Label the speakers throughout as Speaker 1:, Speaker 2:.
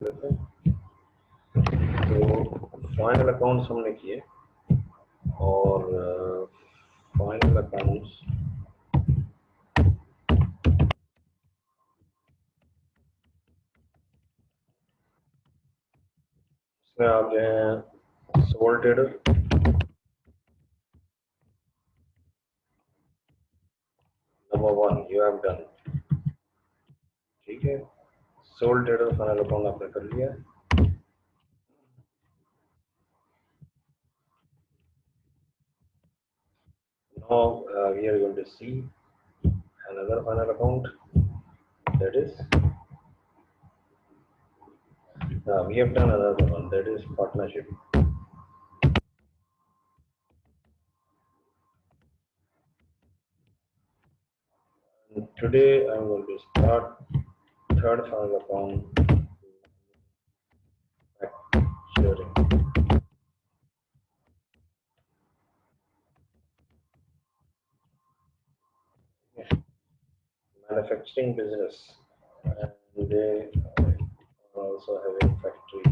Speaker 1: लेते हैं। तो फाइनल अकाउंट्स हमने किए और फाइनल अकाउंट्स इसमें आप जो है soul trader, number 1 you have done, ठीक है। सोल ट्रेडर फाइनल अकाउंट आपने कर लिया। Now we are going to see another final account, that is we have done another one, that is partnership. And today I'm going to start third final account, manufacturing. Manufacturing business, and they are also having factory,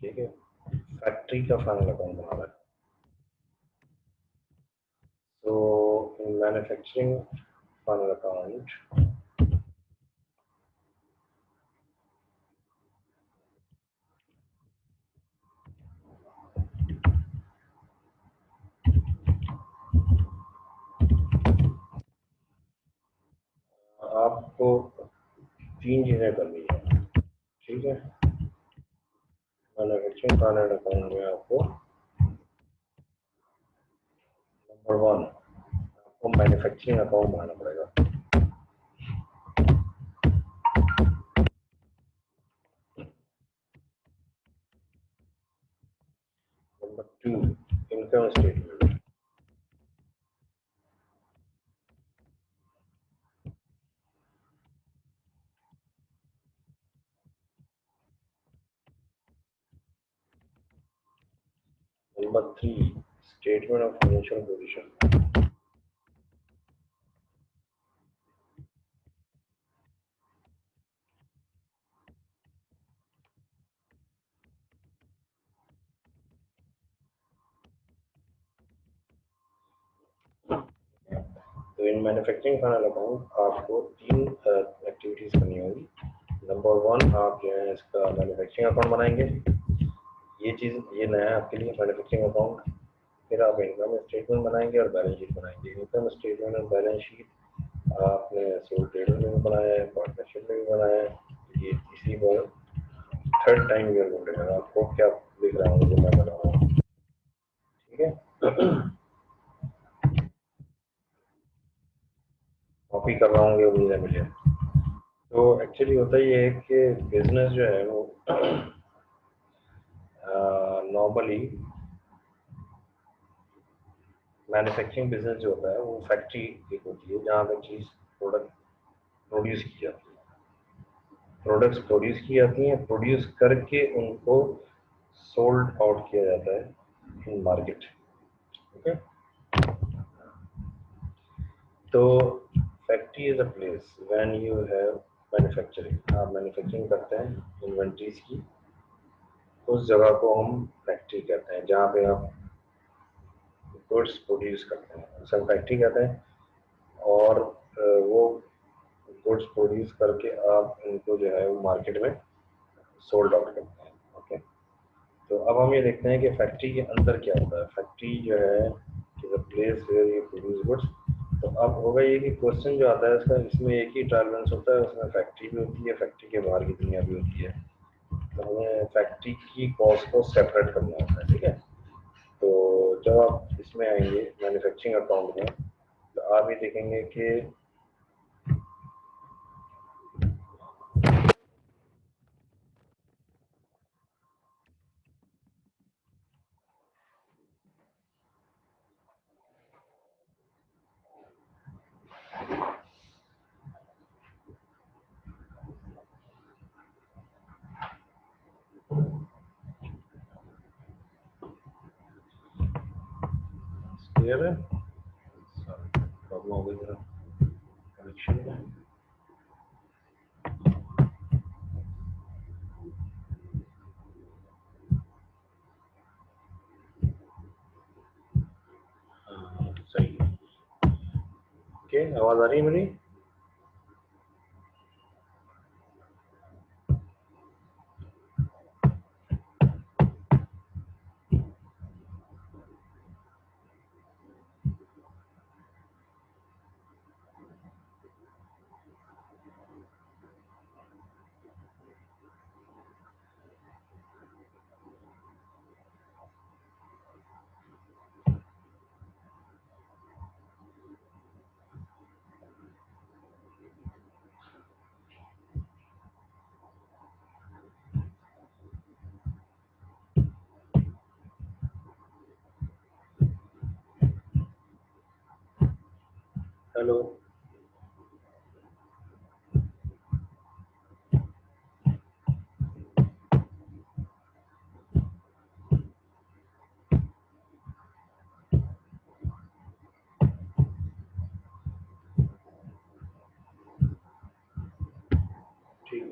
Speaker 1: ठीक है। Factory का final account बना रहा है। So in manufacturing final account, आपको 3 चीजें करनी है, ठीक है। मैन्युफैक्चरिंग फाइनल अकाउंट में आपको नंबर 1 आपको मैन्युफैक्चरिंग अकाउंट बनाना पड़ेगा। Number 2 income statement. Number 3 statement of financial position. तो इन मैन्युफैक्चरिंग फाइनल अकाउंट आपको 3 एक्टिविटीज करनी होगी। नंबर 1 आप जो है इसका मैन्युफैक्चरिंग अकाउंट बनाएंगे, ये चीज़ ये नया है आपके लिए मैन्युफैक्चरिंग अकाउंट। फिर आप इनकम स्टेटमेंट बनाएंगे और बैलेंस शीट बनाएंगे। इनकम स्टेटमेंट और बैलेंस शीट आपने सोल ट्रेडर में भी बनाया है, पार्टनरशिप में भी बनाया है। ये इसी बार third time you're going to do. आपको क्या दिख रहा है जो मैं बना रहा हूँ, ठीक है। कॉपी कर रहा हूँ, ये उम्मीद है मुझे। तो एक्चुअली होता ये है कि बिजनेस जो है वो नॉर्मली मैन्युफैक्चरिंग बिजनेस जो होता है वो फैक्ट्री एक होती है जहाँ पे चीज़ प्रोडक्ट प्रोड्यूस की जाती है। प्रोडक्ट्स प्रोड्यूस की जाती हैं, प्रोड्यूस करके उनको सोल्ड आउट किया जाता है इन मार्केट, ओके। तो factory is a place when you have manufacturing. आप मैन्युफैक्चरिंग करते हैं इन्वेंट्रीज की, उस जगह को हम फैक्ट्री कहते हैं। जहाँ पे आप गुड्स प्रोड्यूस करते हैं उसे हम फैक्ट्री कहते हैं। और वो गुड्स प्रोड्यूस करके आप उनको जो है वो मार्केट में सोल्ड आउट करते हैं, ओके। तो अब हम ये देखते हैं कि फैक्ट्री के अंदर क्या होता है। फैक्ट्री जो है is a place where you produce goods. तो अब होगा ये कि क्वेश्चन जो आता है इसका, इसमें एक ही ट्रायल बैलेंस होता है, उसमें फैक्ट्री भी होती है, फैक्ट्री के बाहर की दुनिया भी होती है। तो हमें फैक्ट्री की कॉस्ट को सेपरेट करना होता है, ठीक है। तो जब आप इसमें आएंगे मैन्युफैक्चरिंग अकाउंट में, तो आप ये देखेंगे कि क्लियर है, प्रॉब्लम हो गई जरा कनेक्शन में। ओके, आवाज आ रही है मेरी? हेलो, ठीक है।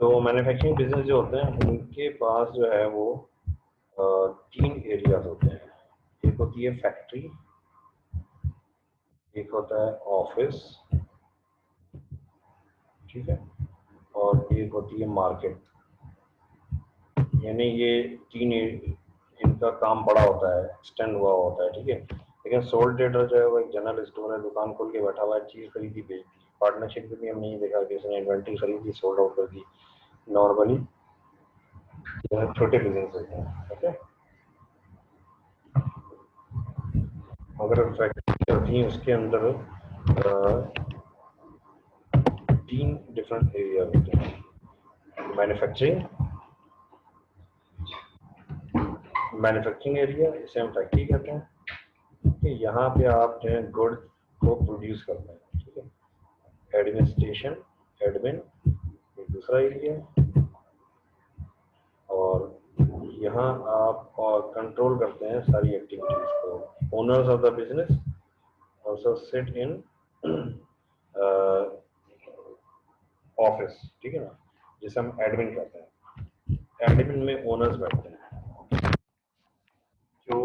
Speaker 1: तो मैन्युफैक्चरिंग बिजनेस जो होते हैं उनके पास जो है वो 3 एरियाज होते हैं। एक होती है फैक्ट्री, एक होता है ऑफिस, ठीक है, और एक होती है मार्केट। यानी ये 3 इनका काम बड़ा होता है, एक्सटेंड हुआ होता है, ठीक है। लेकिन सोल ट्रेडर जो है वो एक जनरल स्टोर है, दुकान खोल के बैठा हुआ है, चीज़ खरीदी बेचती। पार्टनरशिप में भी हम नहीं देखा कि उसने इन्वेंट्री खरीदी सोल्ड आउट कर दी। नॉर्मली छोटे बिजनेस होते हैं, ओके। अगर फैक्ट्री होती है उसके अंदर 3 डिफरेंट एरिया होते हैं। मैन्युफैक्चरिंग एरिया, इसे हम फैक्ट्री कहते हैं कि यहाँ पे आप जो है गुड्स को प्रोड्यूस करते हैं, ठीक है। एडमिनिस्ट्रेशन, एडमिन एक दूसरा एरिया है, और यहाँ आप कंट्रोल करते हैं सारी एक्टिविटीज को। Owners of the business also sit in office, ठीक है ना, जिसे हम एडमिन कहते हैं। एडमिन में ओनर्स बैठते हैं जो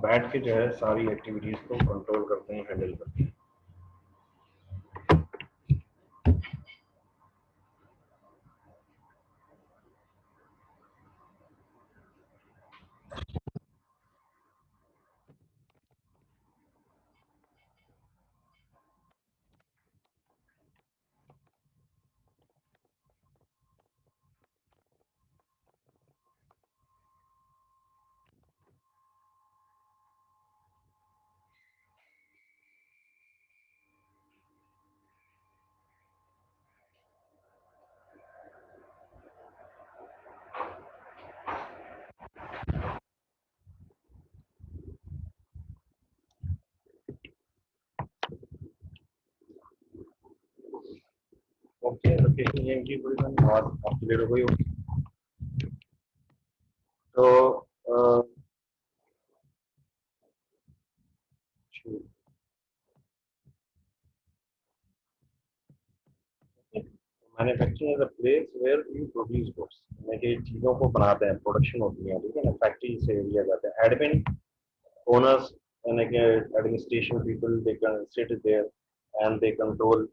Speaker 1: बैठ के जो है सारी एक्टिविटीज को कंट्रोल करते हैं, हैंडल करते हैं। ओके, लोकेशन ये की पूरी आवाज आपकी क्लियर हो गई होगी। तो manufacturing is a place where you produce goods, यानी कि चीजों को बनाते हैं, प्रोडक्शन होती है, ठीक है ना। फैक्ट्री से एरिया जाता है। एडमिन ओनर्स यानी कि administration people, they can sit there and they control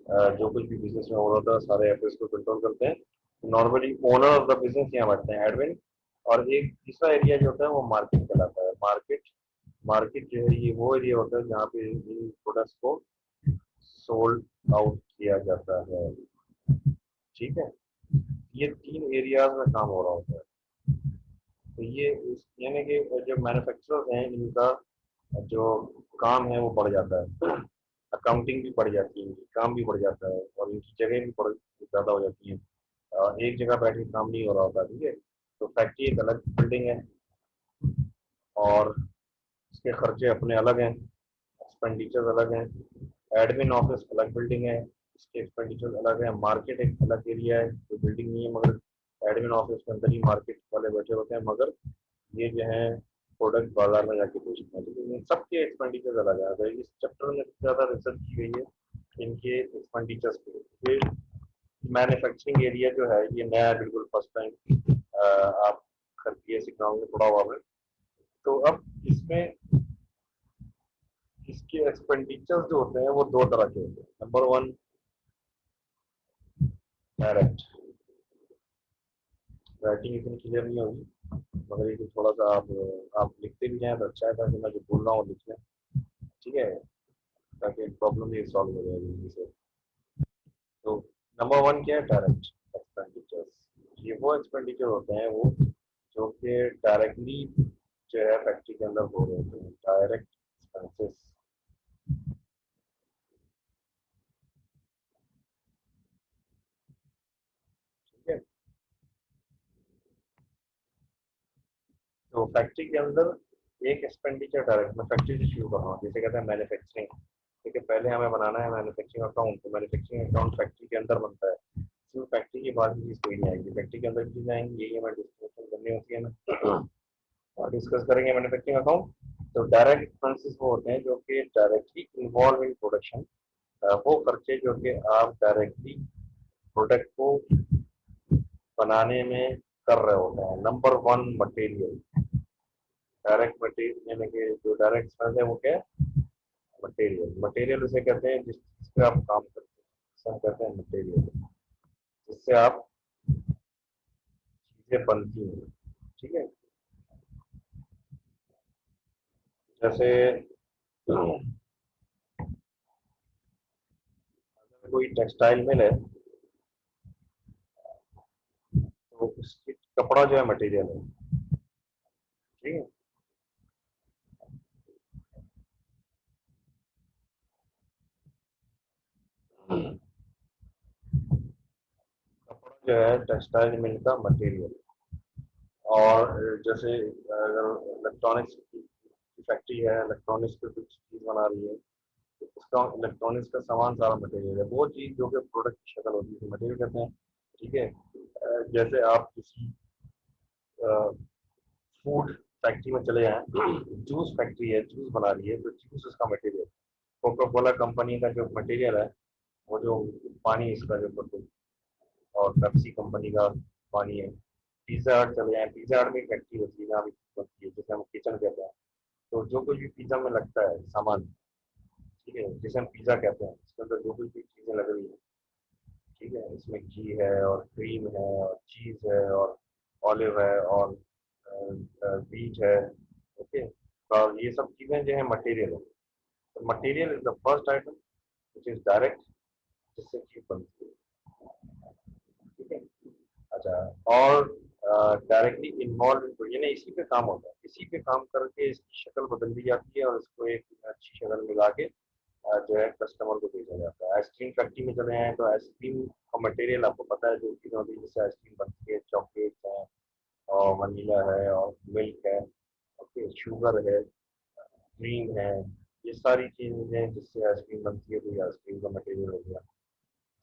Speaker 1: जो कुछ भी बिजनेस में हो रहा था सारे एफर्ट्स को कंट्रोल करते हैं। Normally owner of the business यहाँ बैठते हैं, एडमिन। और एक तीसरा एरिया जो होता है वो मार्केट कहलाता है। मार्केट, मार्केट जो है ये वो एरिया होता है जहाँ पे इन प्रोडक्ट्स को सोल्ड आउट किया जाता है, ठीक है। ये 3 एरियाज में काम हो रहा होता है। तो ये यानी कि जो मैन्युफैक्चरर्स हैं इनका जो काम है वो बढ़ जाता है। अकाउंटिंग भी बढ़ जाती है, इनकी काम भी बढ़ जाता है, और इनकी जगह भी बढ़ ज़्यादा हो जाती है। एक जगह बैठ के काम नहीं हो रहा होता, ठीक है। तो फैक्ट्री एक अलग बिल्डिंग है और इसके खर्चे अपने अलग हैं, एक्सपेंडिचर अलग हैं। एडमिन ऑफिस अलग बिल्डिंग है, इसके एक्सपेंडिचर अलग है। मार्केट एक अलग एरिया है, कोई बिल्डिंग नहीं है, मगर एडमिन ऑफिस के अंदर ही मार्केट वाले बैठे होते हैं, मगर ये जो है प्रोडक्ट बाजार में जाके बेचते हैं। लेकिन इन सबके एक्सपेंडिचर अलग है। अगर इस चैप्टर में ज़्यादा रिसर्च की गई है इनके एक्सपेंडिचर्स पे। ये मैन्युफैक्चरिंग एरिया जो है ये नया है, बिल्कुल फर्स्ट टाइम आप खरीदिए सिखाऊंगे थोड़ा हुआ में। तो अब इसमें इसके एक्सपेंडिचर्स जो होते हैं वो दो तरह के होते हैं। Number one, direct. राइटिंग इतनी क्लियर नहीं होगी, मगर ये थोड़ा सा आप लिखते भी जाए तो अच्छा है, ताकि मैं जो बोल रहा हूँ लिख लें, ठीक है, ताकि प्रॉब्लम ये सॉल्व हो जाए जल्दी से। तो नंबर वन क्या है? Direct expenditures. ये वो एक्सपेंडिचर होते हैं वो जो कि डायरेक्टली जो है फैक्ट्री के अंदर हो रहे होते हैं, डायरेक्ट एक्सपेंसेस। ठीक है, तो फैक्ट्री के अंदर एक एक्सपेंडिचर डायरेक्ट, मैं फैक्ट्री से शुरू कर रहा हूँ, जैसे कहते हैं मैन्युफैक्चरिंग। ठीक है, पहले हमें बनाना है मैन्युफैक्चरिंग अकाउंट। तो मैन्युफैक्चरिंग अकाउंट फैक्ट्री के अंदर बनता है, सिर्फ फैक्ट्री की बात की चीज कोई नहीं आएगी, फैक्ट्री के अंदर की चीजें आएंगी, यही हमें डिस्कशन करनी होती है ना, और डिस्कस करेंगे मैन्युफैक्चरिंग अकाउंट। तो डायरेक्ट एक्सपेंसेस वो होते हैं जो कि डायरेक्टली इन्वॉल्व इन प्रोडक्शन, वो खर्चे जो कि आप डायरेक्टली प्रोडक्ट को बनाने में कर रहे होते हैं। Number one, material. Direct material यानी कि जो डायरेक्ट एक्सपेंस है वो क्या है? मटेरियल। मटेरियल उसे कहते हैं जिस चीज पे आप काम करते हैं, जिसे हम कहते हैं मटेरियल, जिससे आप चीजें बनती हैं। ठीक है, जैसे कोई टेक्सटाइल मिल है, तो उसकी कपड़ा जो है मटेरियल है। ठीक है, कपड़ा जो है टेक्सटाइल मिल का मटेरियल। और जैसे अगर इलेक्ट्रॉनिक्स की फैक्ट्री है, इलेक्ट्रॉनिक्स पे कुछ चीज बना रही है, तो उसका इलेक्ट्रॉनिक्स का सामान सारा मटेरियल है। वो चीज जो कि प्रोडक्ट की शक्ल होती है मटेरियल कहते हैं। ठीक है, जैसे आप किसी फूड फैक्ट्री में चले जाएं, जूस फैक्ट्री है, जूस बना रही है, तो जूस उसका मटेरियल। कोका कोला कंपनी का जो मटेरियल है, वो जो पानी इसका जो प्रोडक्ट, और पेप्सी कंपनी का पानी है। पिज्जा हट चले जाएं, पिज्जा हट में एक फैक्ट्री होती है जहाँ भी बनती है, जिसे हम किचन कहते हैं। तो जो कुछ भी पिज्जा में लगता है सामान, ठीक है, जिसे हम पिज्जा कहते हैं, उसके अंदर जो कुछ भी चीजें लग रही है, ठीक है, इसमें घी है और क्रीम है और चीज है और ऑलिव है और बीज है। ओके, और ये सब चीजें जो है मटेरियल है। तो material is the first item which is direct, जिससे चीज बनती है। ठीक है, अच्छा, और डायरेक्टली इन्वॉल्व यानी इसी पे काम होता है, इसी पे काम करके इसकी शक्ल बदल दी जाती है और इसको एक अच्छी शक्ल मिला के जो है कस्टमर को भेजा जाता है। आइसक्रीम फैक्ट्री में चले आए तो आइसक्रीम का मटेरियल आपको पता है, जो चीज़ें होती है जिससे आइसक्रीम बनती है, चॉकलेट्स है और वनीला है और मिल्क है, ओके, शुगर है, क्रीम है, ये सारी चीजें हैं जिससे आइसक्रीम बनती है, तो ये आइसक्रीम का मटेरियल हो गया।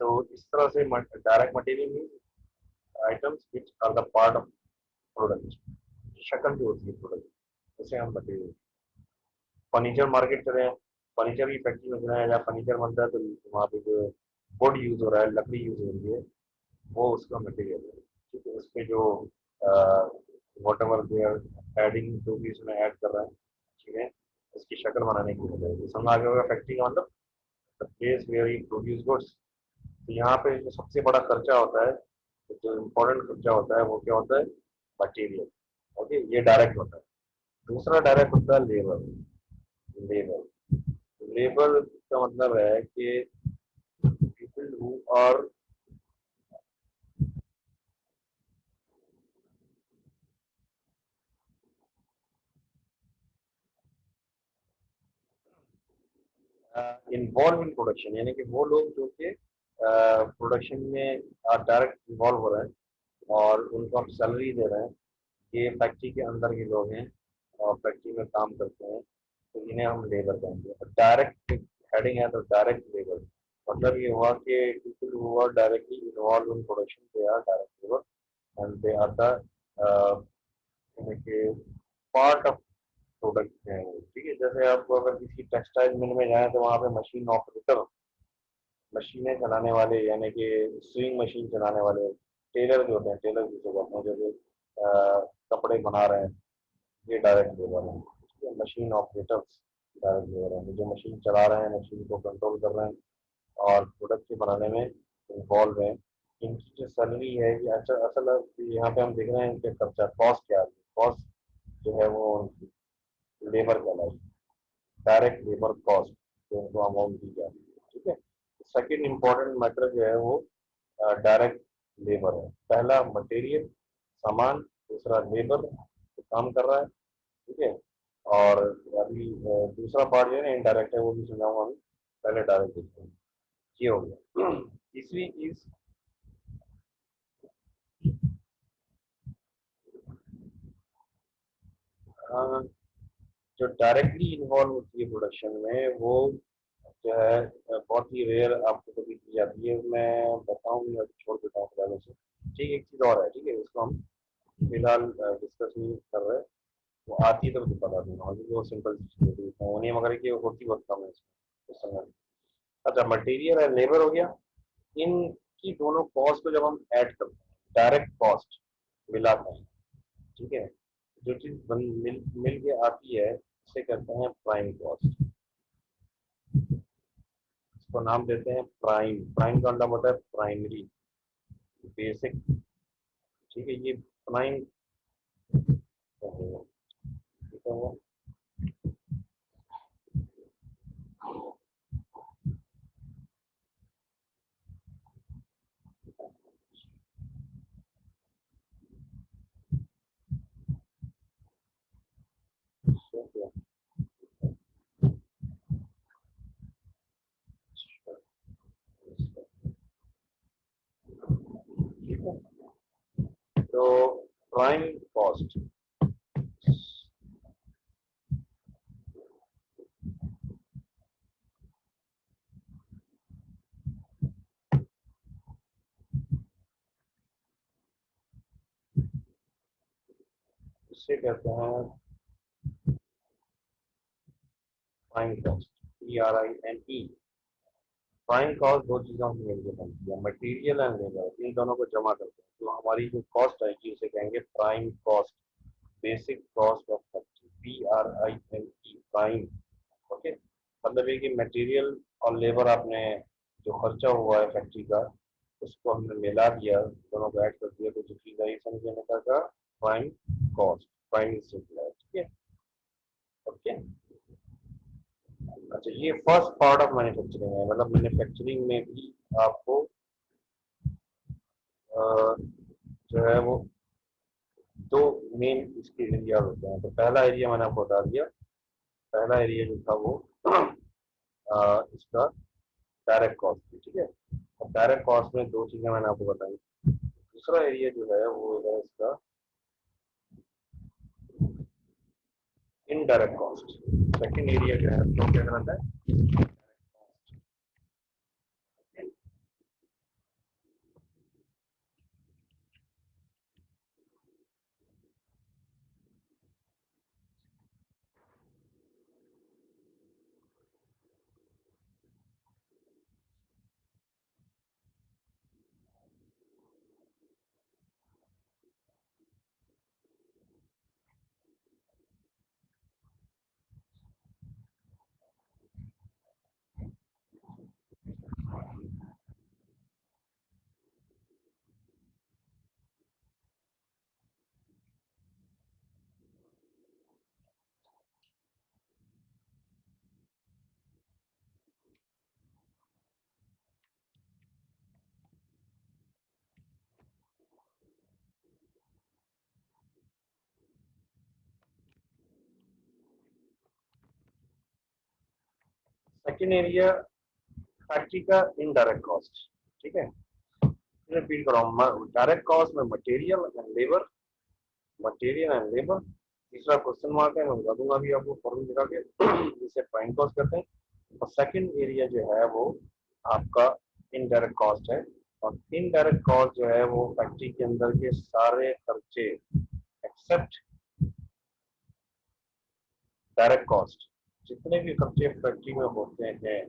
Speaker 1: तो इस तरह से direct material mean items which are the part of product, शक्ल जो होती है प्रोडक्ट, उसे हम मटेरियल। फर्नीचर मार्केट चले हैं, फर्नीचर की फैक्ट्री में चले हैं, जहाँ फर्नीचर बनता है, तो वहाँ पे जो वुड यूज हो रहा है, लकड़ी यूज हो रही है, वो उसका मटेरियल है। ठीक है, उसमें जो whatever they are adding, जो भी उसमें ऐड कर रहा है, ठीक है, उसकी शक्ल बनाने की वजह है। समझ आ गया होगा फैक्ट्री का मतलब, the place where you produce goods. तो यहाँ पे जो सबसे बड़ा खर्चा होता है, तो जो इम्पोर्टेंट खर्चा होता है वो क्या होता है? मटेरियल। ओके, ये डायरेक्ट होता है। दूसरा डायरेक्ट होता है लेबर। लेबर, लेबर का मतलब है कि people who are involve in production, यानी कि वो लोग जो कि प्रोडक्शन में डायरेक्ट इन्वॉल्व हो रहे हैं और उनको हम सैलरी दे रहे हैं। ये फैक्ट्री के अंदर के लोग हैं और फैक्ट्री में काम करते हैं, तो इन्हें हम लेबर कहेंगे। डायरेक्ट हेडिंग है तो डायरेक्ट लेबर, मतलब ये हुआ कि people who are directly involve in production they are direct labour and they are the part of product है वो। ठीक है, जैसे आप अगर किसी टेक्सटाइल मिल में जाए तो वहाँ पे मशीन ऑपरेटर, मशीनें चलाने वाले, यानी कि स्विंग मशीन चलाने वाले टेलर जो होते हैं, टेलर जिसे कहते हैं, जो कि कपड़े बना रहे हैं, ये डायरेक्ट लेबर है, ठीक है। मशीन ऑपरेटर्स डायरेक्ट लेबर है, जो मशीन चला रहे हैं, मशीन को कंट्रोल कर रहे हैं और प्रोडक्ट के बनाने में इन्वॉल्व है। इनकी जो सैलरी है ये अच्छा असल यहाँ पे हम देख रहे हैं इनके खर्चा कॉस्ट क्या है। कॉस्ट जो है वो लेबर कहलाई, डायरेक्ट लेबर कॉस्ट जो उनको अमाउंट दी जाती है, ठीक है। सेकेंड इम्पोर्टेंट मैटर जो है वो डायरेक्ट लेबर है। पहला मटेरियल सामान, दूसरा लेबर जो काम कर रहा है, ठीक है। और अभी दूसरा पार्ट जो है ना इनडायरेक्ट है, वो भी समझाऊंगा अभी, पहले डायरेक्ट देखते हैं। ये हो गया। तीसरी चीज जो डायरेक्टली इन्वॉल्व होती है प्रोडक्शन में, वो जो है बहुत ही रेयर आपको कभी की जाती है। मैं बताऊँ या छोड़ देता हूँ फिलहाल से। ठीक, एक चीज़ और है, ठीक है, इसको हम फिलहाल डिस्कस नहीं कर रहे। वो आती है तो मुझे बता दूंगा, क्योंकि वो सिंपल सी चीज़ होती है, वो नहीं मगर कि होती बहुत कम है इसमें इस समय। अच्छा, मटेरियल है, लेबर हो गया। इनकी दोनों कॉस्ट को जब हम ऐड करते हैं, डायरेक्ट कॉस्ट मिलाते हैं, ठीक है, जो चीज़ मिल के आती है उसे कहते हैं प्राइम कॉस्ट। इसको नाम देते हैं प्राइम। प्राइम का मतलब होता है प्राइमरी, बेसिक, ठीक है। ये प्राइम ठीक है वो। ठीक है, तो प्राइम कॉस्ट इसे कहते हैं prime cost, PRIME। Prime cost दो चीजों से मिलकर बनती है, मटेरियल एंड लेबर, इन दोनों को जमा करते हैं तो हमारी जो कॉस्ट आएगी उसे कहेंगे prime cost, basic cost of factory, PRIME, prime. Okay, मतलब ये कि मटेरियल और लेबर आपने जो खर्चा हुआ है फैक्ट्री का, उसको हमने मिला दिया, दोनों को ऐड कर दिया, तो जो चीज आई समझने का प्राइम कॉस्ट, प्राइम सिंपल है, ठीक है। ओके, अच्छा, ये फर्स्ट पार्ट ऑफ मैन्युफैक्चरिंग है, मतलब मैन्युफैक्चरिंग में भी आपको जो है वो दो मेन इसके एरिया होते हैं। तो पहला एरिया मैंने आपको बता दिया, पहला एरिया जो था वो इसका डायरेक्ट कॉस्ट थी, ठीक है। और डायरेक्ट कॉस्ट में दो चीजें मैंने आपको बताई। दूसरा एरिया जो है वो है इसका इनडायरेक्ट कॉस्ट। सेकंड एरिया जो है तो क्या कहलाता है? सेकंड एरिया फैक्ट्री का इनडायरेक्ट कॉस्ट, ठीक है। रिपीट कर रहा हूँ, डायरेक्ट कॉस्ट में material and labour, material and labour. तीसरा क्वेश्चन मार्क है, मैं बता दूंगा अभी आपको फॉर्मूला लगा के, जिसे प्राइम कॉस्ट कहते हैं। और सेकंड एरिया जो है वो आपका इनडायरेक्ट कॉस्ट है। और इनडायरेक्ट कॉस्ट जो है वो फैक्ट्री के अंदर के सारे खर्चे एक्सेप्ट डायरेक्ट कॉस्ट, जितने भी खर्चे फैक्ट्री में होते हैं,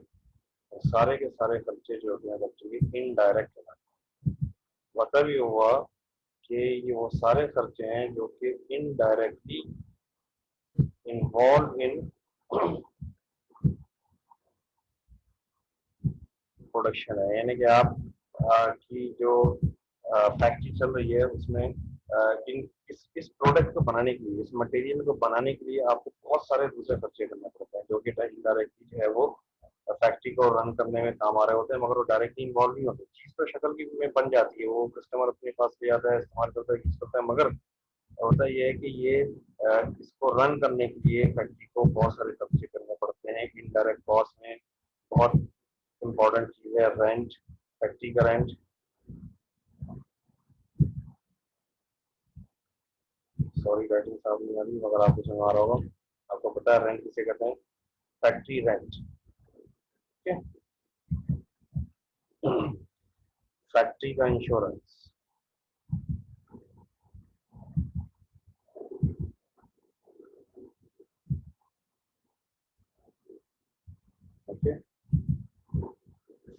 Speaker 1: वो सारे के सारे खर्चे जो होते हैं फैक्ट्री के इनडायरेक्ट है। मतलब ये हुआ कि ये वो सारे खर्चे हैं जो कि इनडायरेक्टली इन्वॉल्व इन प्रोडक्शन है, यानी कि आप की जो फैक्ट्री चल रही है उसमें इस प्रोडक्ट को बनाने के लिए, इस मटेरियल को बनाने के लिए आपको बहुत सारे दूसरे खर्चे करने पड़ते हैं, जो कि इनडायरेक्टली जो है वो फैक्ट्री को रन करने में काम आ रहे होते हैं, मगर वो डायरेक्टली इन्वॉल्व नहीं होते। चीज तो शक्ल की में बन जाती है, वो कस्टमर अपने पास ले आता है, इस्तेमाल करता है, यूज करता है, मगर होता ये है कि ये इसको रन करने के लिए फैक्ट्री को बहुत सारे खर्चे करने पड़ते हैं। इनडायरेक्ट कॉस्ट में बहुत इंपॉर्टेंट चीज है रेंट, फैक्ट्री का रेंट। सॉरी राइटिंग साहब नहीं आ रही, मगर आपको समझ आ रहा होगा। आपको पता है रेंट किसे कहते हैं? Factory rent. ठीक है। फैक्ट्री का इंश्योरेंस, ओके।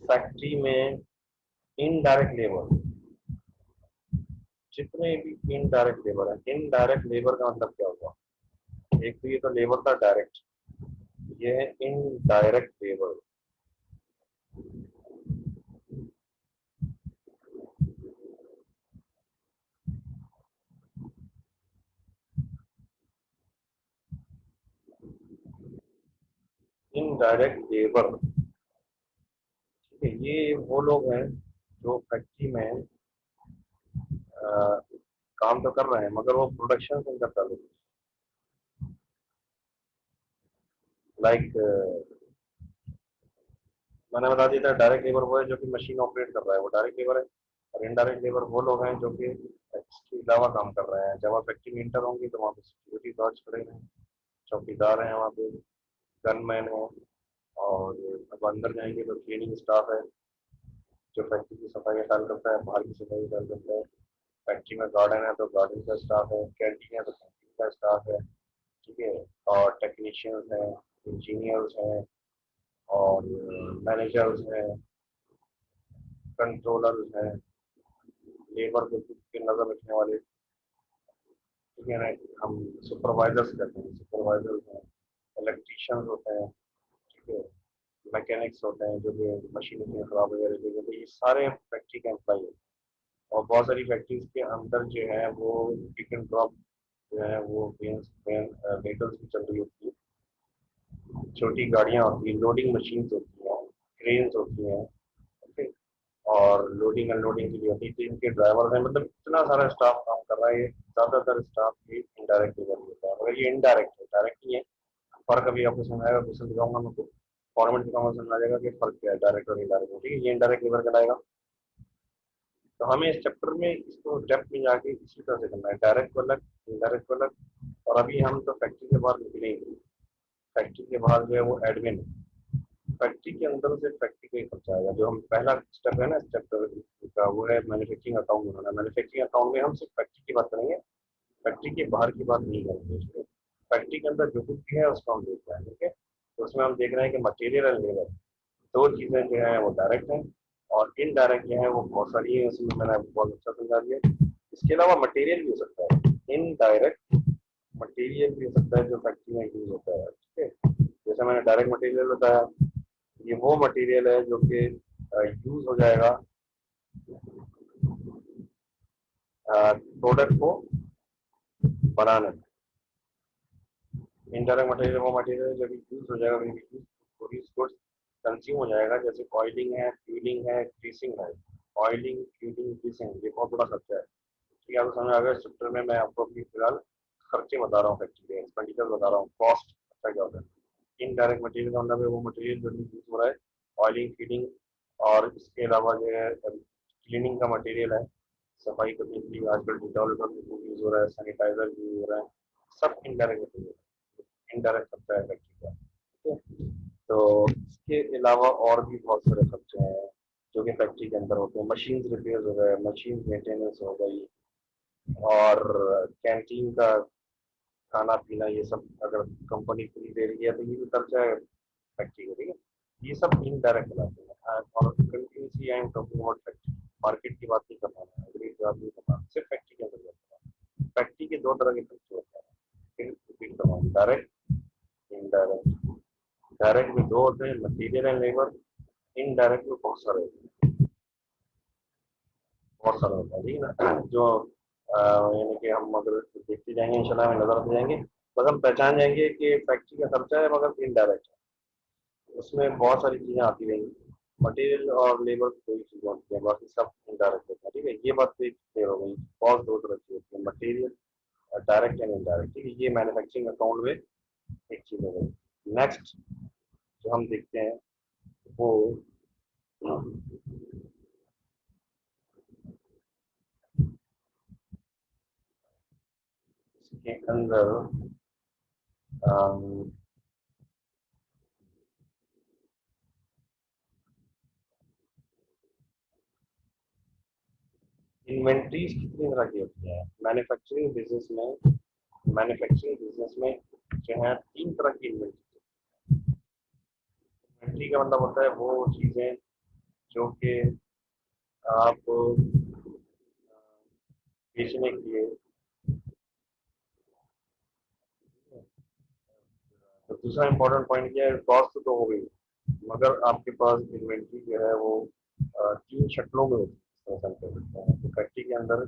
Speaker 1: फैक्ट्री में इनडायरेक्ट लेबर, जितने भी इनडायरेक्ट लेबर है, इनडायरेक्ट लेबर का मतलब क्या होगा? एक तो ये तो लेबर था डायरेक्ट, ये है इनडायरेक्ट लेबर। इनडायरेक्ट लेबर, ठीक है, ये वो लोग हैं जो फैक्ट्री में काम तो कर रहे हैं, मगर वो प्रोडक्शन से इनका ताल्लुक, लाइक मैंने बता दिया था, डायरेक्ट लेबर वो है जो कि मशीन ऑपरेट कर रहा है, वो डायरेक्ट लेबर है। और इनडायरेक्ट लेबर वो लोग हैं जो कि इसके अलावा काम कर रहे हैं। जब आप फैक्ट्री में इंटर होंगे तो वहाँ पे सिक्योरिटी गार्ड्स खड़े हैं, चौकीदार हैं वहाँ पे, गनमैन है, और अब अंदर जाएंगे तो क्लीनिंग स्टाफ है जो फैक्ट्री की सफाई का ख्याल करता है, बाहर की सफाई का ख्याल करता है। फैक्ट्री में गार्डन है तो गार्डन का स्टाफ है, कैंटीन है तो कैंटीन का स्टाफ है, ठीक है। और टेक्नीशियंस हैं, इंजीनियर्स हैं, और मैनेजर्स हैं, कंट्रोलर्स हैं, लेबर के नजर रखने वाले, ठीक है ना, हम सुपरवाइजर्स कहते हैं, सुपरवाइजर्स हैं, इलेक्ट्रीशियंस होते हैं, ठीक है, मैकेनिक्स होते हैं जो कि मशीन की खराब वगैरह देखें, तो ये सारे फैक्ट्री के एम्प्लॉय हैं। और बहुत सारी फैक्ट्रीज के अंदर जो है वो पिक एंड ड्रॉप जो है वो व्हीकल्स भी चल रही होती है, छोटी गाड़ियाँ होती हैं, लोडिंग मशीन होती हैं, क्रेन्स होती हैं, ओके। और लोडिंग अनलोडिंग के लिए होती है, तो इनके ड्राइवर हैं, मतलब इतना सारा स्टाफ काम कर रहा है। ये ज्यादातर स्टाफ ये इनडायरेक्ट लेबर होता है, मगर ये इनडायरेक्ट है, डायरेक्ट नहीं है। फर्क अभी आपको समझ आएगा, क्वेश्चन दिखाऊंगा मैं आपको, फॉर्मेट दिखाऊंगा, समझ आ जाएगा कि फर्क क्या है डायरेक्ट और इनडायरेक्ट में, ठीक है। ये इनडायरेक्ट लेबर कहलाएगा। तो हमें इस चैप्टर में इसको डेप्थ में जाके इसी तरह से करना है, डायरेक्ट को अलग, इनडायरेक्ट को अलग। और अभी हम तो फैक्ट्री के बाहर निकले ही नहीं। फैक्ट्री के बाहर जो है वो एडमिन, फैक्ट्री के अंदर से फैक्ट्री का ही खर्चा आएगा। जो हम पहला स्टेप है ना इस चैप्टर का, वो है मैन्युफैक्चरिंग अकाउंट बनाना। मैन्युफैक्चरिंग अकाउंट में हम सिर्फ फैक्ट्री की बात करेंगे, फैक्ट्री के बाहर की बात नहीं करेंगे। इसमें फैक्ट्री के अंदर जो कुछ भी है उसको हम देख रहे हैं, ठीक है। तो उसमें हम देख रहे हैं कि मटेरियल और लेबर, दो चीजें जो है वो डायरेक्ट हैं, और इनडायरेक्ट जो है वो बहुत सारी है। उसमें मैंने आपको बहुत अच्छा समझा दिया। इसके अलावा मटेरियल भी हो सकता है, इनडायरेक्ट मटेरियल भी हो सकता है जो फैक्ट्री में यूज होता है, ठीक है। जैसे मैंने डायरेक्ट मटेरियल बताया, ये वो मटेरियल है जो कि यूज हो जाएगा प्रोडक्ट को बनाने में। इनडायरेक्ट मटेरियल वो मटेरियल जब यूज हो जाएगा, गुड्स कंज्यूम हो जाएगा, जैसे ऑयलिंग है, फ्यूलिंग है, ग्रीसिंग है। ऑयलिंग, फ्यूलिंग, ग्रीसिंग, ये बहुत बड़ा खर्चा है, ठीक है। आपको समझ आ गया। इस चैप्टर में मैं आपको अभी फिलहाल खर्चे बता रहा हूँ, फैक्ट्री के एक्सपेंडिचर बता रहा हूँ, कॉस्ट अच्छा क्या होता है। इनडायरेक्ट मटेरियल का मतलब है वो मटेरियल जो यूज हो रहा है, ऑयलिंग, फीडिंग, और इसके अलावा जो है क्लीनिंग का मटेरियल है, सफाई करने के लिए आजकल डिटॉल का यूज हो रहा है, सैनिटाइजर यूज हो रहा है, सब इनडायरेक्ट मटेरियल, इनडायरेक्ट खर्चा है फैक्ट्री का, ठीक है। तो इसके अलावा और भी बहुत सारे खर्चे हैं जो कि फैक्ट्री के अंदर होते हैं। मशीन रिपेयर हो गए, मशीन मेंटेनेंस हो गई, और कैंटीन का खाना पीना, ये सब अगर कंपनी फ्री दे रही है तो ये भी खर्चा है फैक्ट्री का, ठीक है। ये सब इनडायरेक्ट बनाते हैं। और continuously I am talking about factory, market की बात नहीं कर रहा है, एग्री की बात नहीं कर रहा, सिर्फ फैक्ट्री के अंदर। फैक्ट्री के दो तरह के खर्चे होते हैं, फिर रिपीट कर रहा हूँ, डायरेक्ट डायरेक्ट में दो होते हैं, मटेरियल एंड लेबर। इनडायरेक्ट में बहुत सारे होता है, ठीक है ना। जो यानी कि हम अगर देखते जाएंगे इंशाल्लाह हमें नजर आते जाएंगे, बस हम पहचान जाएंगे कि फैक्ट्री का खर्चा है मगर इनडायरेक्ट है, उसमें बहुत सारी चीजें आती रहेंगी। मटेरियल और लेबर कोई चीज होती है, बाकी सब इनडायरेक्ट होता है, ठीक है। ये बात तो क्लियर हो गई। बहुत दो तरह की होती है, मटेरियल डायरेक्ट एंड इनडायरेक्ट, ठीक है। ये मैन्युफैक्चरिंग अकाउंट में एक चीज हो गई। नेक्स्ट जो हम देखते हैं वो इसके अंदर इन्वेंट्रीज कितनी तरह की होती है मैन्युफैक्चरिंग बिजनेस में। मैन्युफैक्चरिंग बिजनेस में जो है तीन तरह की इन्वेंट्री। इन्वेंट्री का मतलब होता है वो चीजें जो कि आप बेचने के लिए। तो दूसरा इंपॉर्टेंट पॉइंट क्या है, कॉस्ट तो हो गई, मगर आपके पास इन्वेंट्री जो है वो तीन शक्लों में होती है, तो फैक्ट्री के अंदर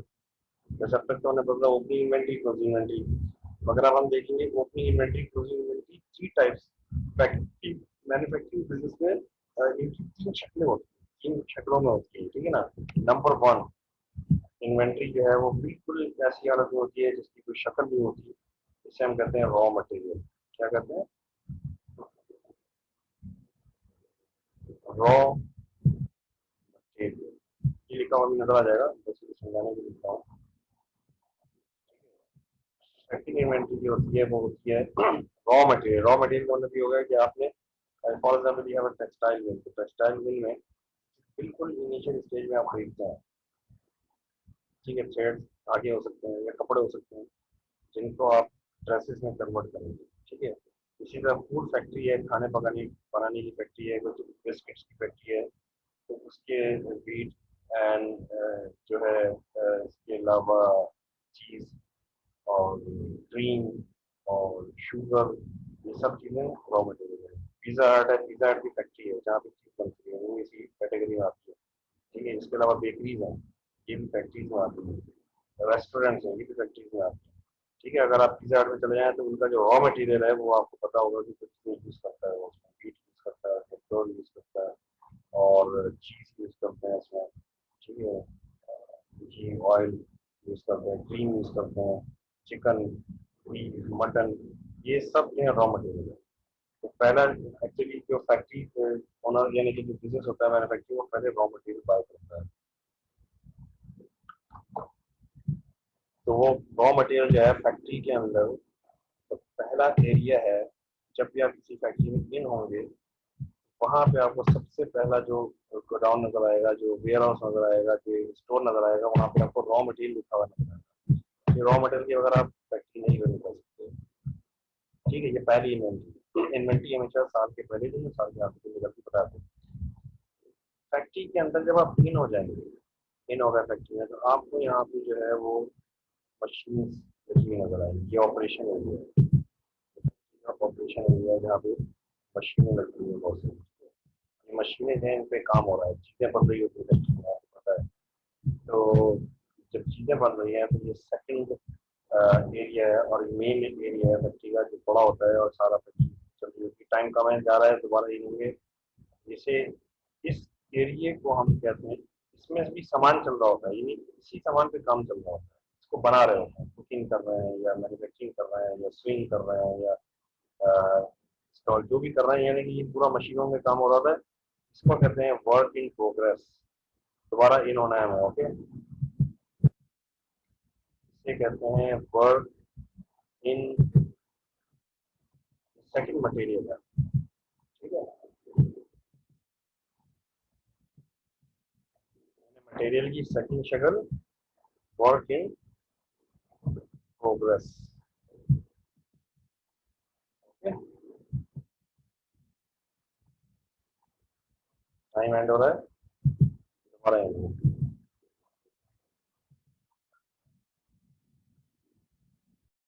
Speaker 1: जैसे अब तक तो हमने बोला ओपनिंग इन्वेंट्री, क्लोजिंग इन्वेंट्री, मगर अब हम देखेंगे opening inventory, closing inventory, three types factory manufacturing business में। इनकी तीन शक्लें होती हैं, तीन शक्लों में होती है, ठीक है ना। नंबर वन, इन्वेंट्री जो है वो बिल्कुल ऐसी हालत में होती है जिसकी कोई शक्ल नहीं होती, इसे हम कहते हैं रॉ मटेरियल। क्या कहते हैं? Raw material. ये लिखा हुआ भी नजर आ जाएगा, बस इसे समझाने के लिए लिखा हूँ। फैक्ट्री इन्वेंट्री जो होती है वो होती है रॉ मटेरियल। रॉ मटेरियल का मतलब ये होगा कि आपने फॉर एग्जाम्पल ये टेक्सटाइल मिल, तो टेक्सटाइल मिल में बिल्कुल इनिशियल स्टेज में आप खरीदते हैं, ठीक है। थ्रेड आगे हो सकते हैं या कपड़े हो सकते हैं जिनको आप ड्रेसेस में कन्वर्ट करेंगे, ठीक है। इसी तरह फूड फैक्ट्री है, खाने पकाने बनाने की फैक्ट्री है, कुछ बिस्किट्स की फैक्ट्री है, तो उसके बीट एंड जो है इसके अलावा चीज़ और क्रीम और शुगर, ये सब चीज़ें रॉ मटेरियल है। पिज़्ज़ा हट है, पिज़्ज़ा हट की फैक्ट्री है जहाँ पे चीज़ बनती है, वो इसी कैटेगरी में आती है, ठीक है। इसके अलावा बेकरीज हैं, ये भी फैक्ट्रीज में आती है। रेस्टोरेंट्स हैं, ये भी फैक्ट्रीज में आती है, ठीक है। अगर आप पिज़्ज़ा हट में चले जाएँ तो उनका जो रॉ मटेरियल है वो आपको पता होगा कि कुछ यूज़ करता है, वो उसमें बीट यूज़ करता है, पेट्रोल यूज़ करता है और चीज़ यूज़ करते हैं इसमें, ठीक है। घी ऑयल यूज़ करते हैं, क्रीम यूज़ करते हैं, चिकन, बीफ, मटन, ये सब जो है रॉ मटेरियल है। तो पहला एक्चुअली जो फैक्ट्री ओनर यानी कि जो बिजनेस होता है मैन्युफैक्चरिंग, वो पहले रॉ मटेरियल बाय करता है। तो वो रॉ मटेरियल जो है फैक्ट्री के अंदर, तो पहला एरिया है, जब भी आप किसी फैक्ट्री में इन होंगे वहां पे आपको सबसे पहला जो गोडाउन नजर आएगा, जो वेयर हाउस नजर आएगा, जो स्टोर नजर आएगा, वहां पे आपको रॉ मटेरियल लिखा हुआ नजर आएगा। रॉ मटेरियल की अगर आप फैक्ट्री नहीं बनी कर सकते, ठीक है। ये पहली इन्वेंट्री। इन्वेंट्री हमेशा साल के पहले दिन, साल के आखिर दिन निकलती, पता है। फैक्ट्री के अंदर जब आप इन हो जाएंगे, इन हो गए फैक्ट्री में, तो आपको यहाँ पे जो है वो मशीन लगी नजर आएगी। ये ऑपरेशन एरिया है, ऑपरेशन एरिया है जहाँ पे मशीनें लगती है बहुत सारी। ये मशीनें हैं, इन पे काम हो रहा है, चीजें बन रही होती है फैक्ट्री में, आपको पता है। तो जब चीजें बन रही हैं तो ये सेकंड एरिया है और मेन एरिया है फैक्ट्री का, जो बड़ा होता है और सारा फैक्ट्री चल रही होती है। टाइम का मैंने जा रहा है, दोबारा ये होंगे। जैसे इस एरिए को हम कहते हैं, इसमें भी सामान चल रहा होता है, यानी इसी सामान पे काम चल रहा होता है, इसको बना रहे होते हैं, कुकिंग कर रहे हैं या मैन्युफैक्चरिंग कर रहे हैं या स्विंग कर रहे हैं या स्टॉल जो भी कर रहे हैं, यानी कि ये पूरा मशीनों में काम हो रहा है। इसको कहते हैं वर्क इन प्रोग्रेस। दोबारा इन होना है हमें, ओके। इसे कहते हैं वर्क इन सेकंड मटेरियल है, ठीक है। मटेरियल की सेकंड शक्ल work in progress, okay. Time and हो रहा है, दोबारा एंड।